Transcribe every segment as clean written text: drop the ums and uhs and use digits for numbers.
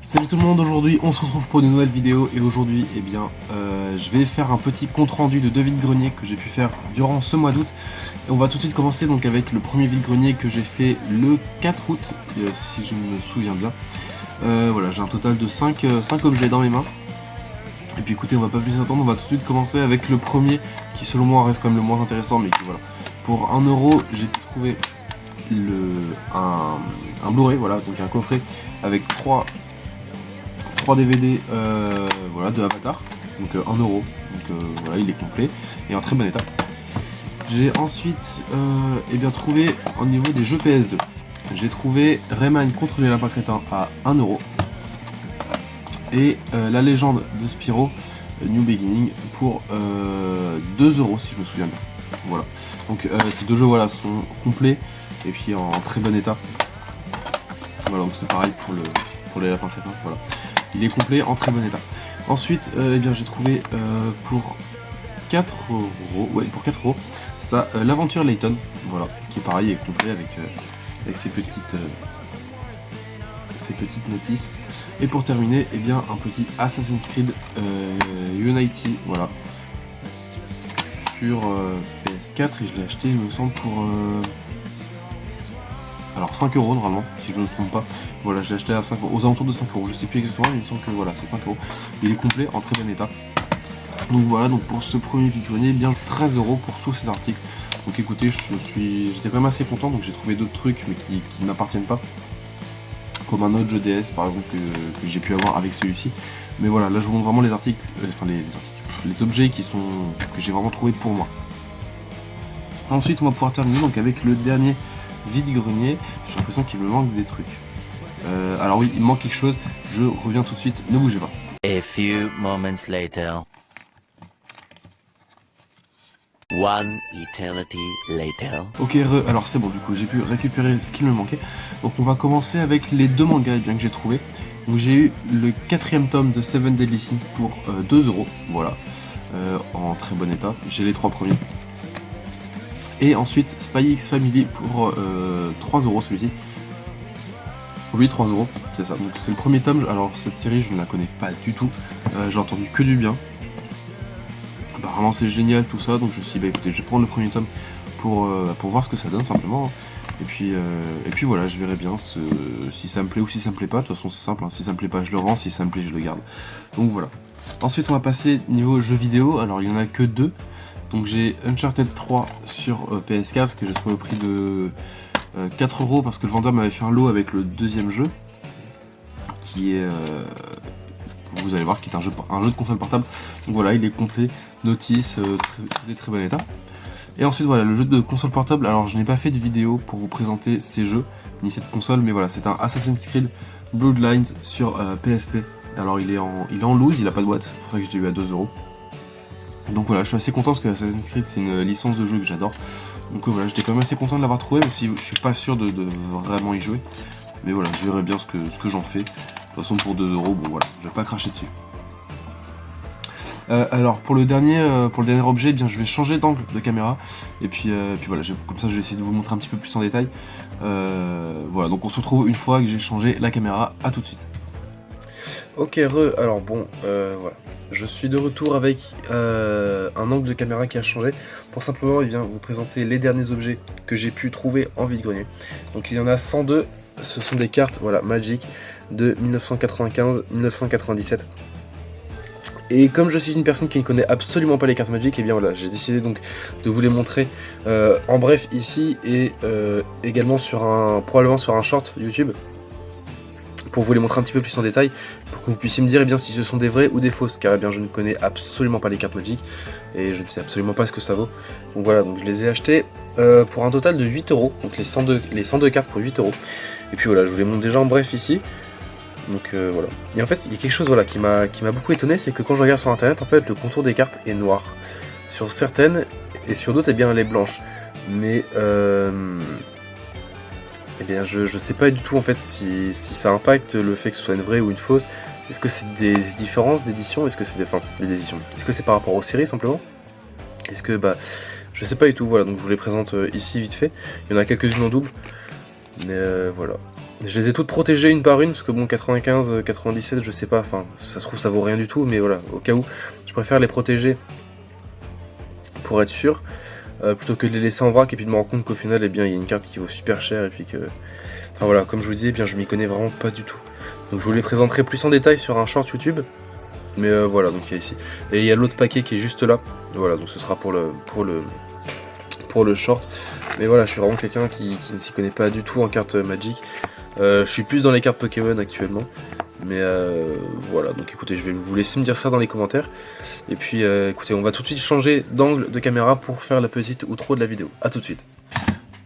Salut tout le monde, aujourd'hui on se retrouve pour une nouvelle vidéo et aujourd'hui je vais faire un petit compte rendu de 2 vide-greniers que j'ai pu faire durant ce mois d'août. Et on va tout de suite commencer donc avec le premier vide-grenier que j'ai fait le 4 août, si je me souviens bien. Voilà, j'ai un total de 5 objets dans mes mains. Et puis écoutez, on va pas plus attendre, on va tout de suite commencer avec le premier qui selon moi reste quand même le moins intéressant, mais qui voilà. Pour 1€, j'ai trouvé un Blu-ray, voilà, donc un coffret avec 3 DVD voilà, de Avatar, donc 1€, donc voilà, il est complet et en très bon état. J'ai ensuite trouvé au niveau des jeux PS2, j'ai trouvé Rayman contre les lapins crétins à 1€, et la légende de Spyro New Beginning pour 2€ si je me souviens bien. Voilà, donc ces deux jeux voilà, sont complets et puis en très bon état. Voilà, donc c'est pareil pour les lapins crétins, voilà. Il est complet en très bon état. Ensuite, j'ai trouvé pour 4€, ouais, pour 4€, ça, l'aventure Layton, voilà, qui pareil est complet avec ses petites notices. Et pour terminer, un petit Assassin's Creed Unity, voilà, sur PS4, et je l'ai acheté, il me semble, pour alors 5€ normalement, si je ne me trompe pas. Voilà, je l'ai acheté à 5€, aux alentours de 5€, je sais plus exactement, mais il me semble que voilà, c'est 5€. Il est complet, en très bon état. Donc voilà, donc pour ce premier vide-grenier, 13€ pour tous ces articles. Donc écoutez, j'étais quand même assez content, donc j'ai trouvé d'autres trucs, mais qui ne m'appartiennent pas. Comme un autre jeu DS par exemple que j'ai pu avoir avec celui-ci. Mais voilà, là je vous montre vraiment les articles, les objets que j'ai vraiment trouvé pour moi. Ensuite on va pouvoir terminer donc avec le dernier vide-grenier. J'ai l'impression qu'il me manque des trucs. Alors oui, il me manque quelque chose, je reviens tout de suite, ne bougez pas. A few moments later. One eternity later. Ok, alors c'est bon, du coup j'ai pu récupérer ce qu'il me manquait. Donc on va commencer avec les deux mangas que j'ai trouvé. Donc j'ai eu le 4e tome de Seven Deadly Sins pour 2€, voilà, en très bon état. J'ai les 3 premiers. Et ensuite Spy X Family pour 3€ celui-ci. Oui, 3€, c'est ça. Donc c'est le premier tome. Alors cette série je ne la connais pas du tout. J'ai entendu que du bien. Apparemment c'est génial tout ça, donc je me suis dit écoutez, je vais prendre le premier tome pour voir ce que ça donne simplement. Et puis voilà, je verrai bien si ça me plaît ou si ça me plaît pas. De toute façon c'est simple, hein. Si ça me plaît pas je le revends, si ça me plaît je le garde. Donc voilà. Ensuite on va passer niveau jeux vidéo, alors il y en a que 2. Donc j'ai Uncharted 3 sur PS4 que j'ai trouvé au prix de 4€ parce que le vendeur m'avait fait un lot avec le deuxième jeu qui est vous allez voir qui est un jeu de console portable. Donc voilà, il est complet, notice, c'est de très bon état. Et ensuite voilà, le jeu de console portable, alors je n'ai pas fait de vidéo pour vous présenter ces jeux ni cette console, mais voilà, c'est un Assassin's Creed Bloodlines sur PSP. Alors il est en loose, il a pas de boîte, c'est pour ça que je l'ai eu à 2€. Donc voilà, je suis assez content parce que Assassin's Creed c'est une licence de jeu que j'adore. Donc voilà, j'étais quand même assez content de l'avoir trouvé, même si je suis pas sûr de vraiment y jouer. Mais voilà, je verrai bien ce que j'en fais. De toute façon pour 2€, bon voilà, je vais pas cracher dessus. Alors pour le dernier objet, je vais changer d'angle de caméra. Et puis voilà, comme ça je vais essayer de vous montrer un petit peu plus en détail. Voilà, donc on se retrouve une fois que j'ai changé la caméra, à tout de suite. Ok, alors bon, voilà. Je suis de retour avec un angle de caméra qui a changé pour simplement vous présenter les derniers objets que j'ai pu trouver en vide-grenier. Donc il y en a 102, ce sont des cartes voilà, Magic de 1995-1997. Et comme je suis une personne qui ne connaît absolument pas les cartes Magic, et bien voilà, j'ai décidé donc de vous les montrer en bref ici et également probablement sur un short YouTube, pour vous les montrer un petit peu plus en détail, pour que vous puissiez me dire si ce sont des vraies ou des fausses, car je ne connais absolument pas les cartes Magic, et je ne sais absolument pas ce que ça vaut. Donc voilà, donc je les ai achetées pour un total de 8€, donc les 102 cartes pour 8€. Et puis voilà, je vous les montre déjà en bref ici. Donc voilà. Et en fait, il y a quelque chose voilà, qui m'a beaucoup étonné, c'est que quand je regarde sur internet, en fait, le contour des cartes est noir. Sur certaines, et sur d'autres, elle est blanche. Mais je sais pas du tout en fait si ça impacte le fait que ce soit une vraie ou une fausse. Est-ce que c'est des différences d'édition? Est-ce que c'est des éditions? Est-ce que c'est par rapport aux séries simplement? Est-ce que je sais pas du tout, voilà, donc je vous les présente ici vite fait. Il y en a quelques-unes en double. Mais voilà. Je les ai toutes protégées une par une, parce que bon, 95, 97, je sais pas, enfin, ça se trouve ça vaut rien du tout, mais voilà, au cas où, je préfère les protéger pour être sûr, plutôt que de les laisser en vrac et puis de me rendre compte qu'au final, eh bien, il y a une carte qui vaut super cher, et puis que... Enfin voilà, comme je vous disais, eh bien, je m'y connais vraiment pas du tout. Donc je vous les présenterai plus en détail sur un short YouTube, mais voilà, donc il y a ici. Et il y a l'autre paquet qui est juste là, voilà, donc ce sera pour le short. Mais voilà, je suis vraiment quelqu'un qui ne s'y connaît pas du tout en cartes Magic. Je suis plus dans les cartes Pokémon actuellement. Mais voilà, donc écoutez, je vais vous laisser me dire ça dans les commentaires. Et puis écoutez, on va tout de suite changer d'angle de caméra pour faire la petite outro de la vidéo. A tout de suite.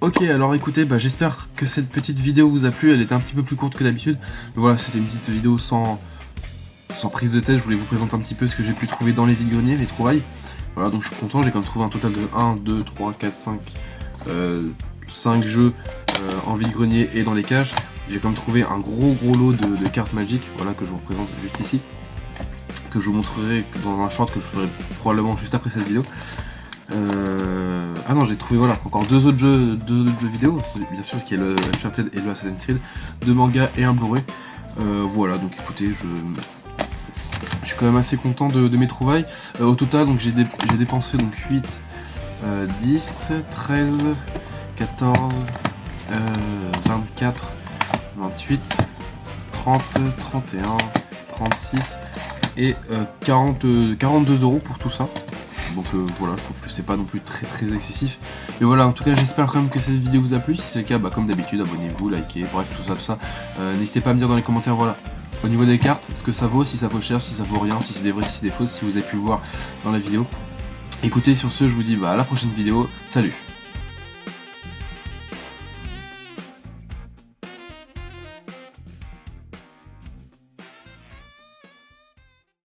Ok, alors écoutez, j'espère que cette petite vidéo vous a plu. Elle était un petit peu plus courte que d'habitude. Mais voilà, c'était une petite vidéo sans prise de tête. Je voulais vous présenter un petit peu ce que j'ai pu trouver dans les vides-greniers, les trouvailles. Voilà, donc je suis content, j'ai quand même trouvé un total de 1, 2, 3, 4, 5 jeux en vide-grenier et dans les caches. J'ai quand même trouvé un gros lot de cartes Magic, voilà, que je vous représente juste ici, que je vous montrerai dans un short que je ferai probablement juste après cette vidéo. Ah non, j'ai trouvé voilà encore deux autres jeux vidéo, bien sûr, qui est le Uncharted et le Assassin's Creed, 2 mangas et un Blu-ray. Voilà, donc écoutez, je suis quand même assez content de mes trouvailles. Au total, donc j'ai dépensé donc 8, 10, 13, 14, 24, 28, 30, 31, 36 et 42 € pour tout ça. Donc voilà, je trouve que c'est pas non plus très excessif. Mais voilà, en tout cas, j'espère quand même que cette vidéo vous a plu. Si c'est le cas, comme d'habitude, abonnez-vous, likez, bref, tout ça. N'hésitez pas à me dire dans les commentaires, voilà, au niveau des cartes, ce que ça vaut, si ça vaut cher, si ça vaut rien, si c'est des vrais, si c'est des fausses, si vous avez pu le voir dans la vidéo. Écoutez, sur ce, je vous dis à la prochaine vidéo. Salut!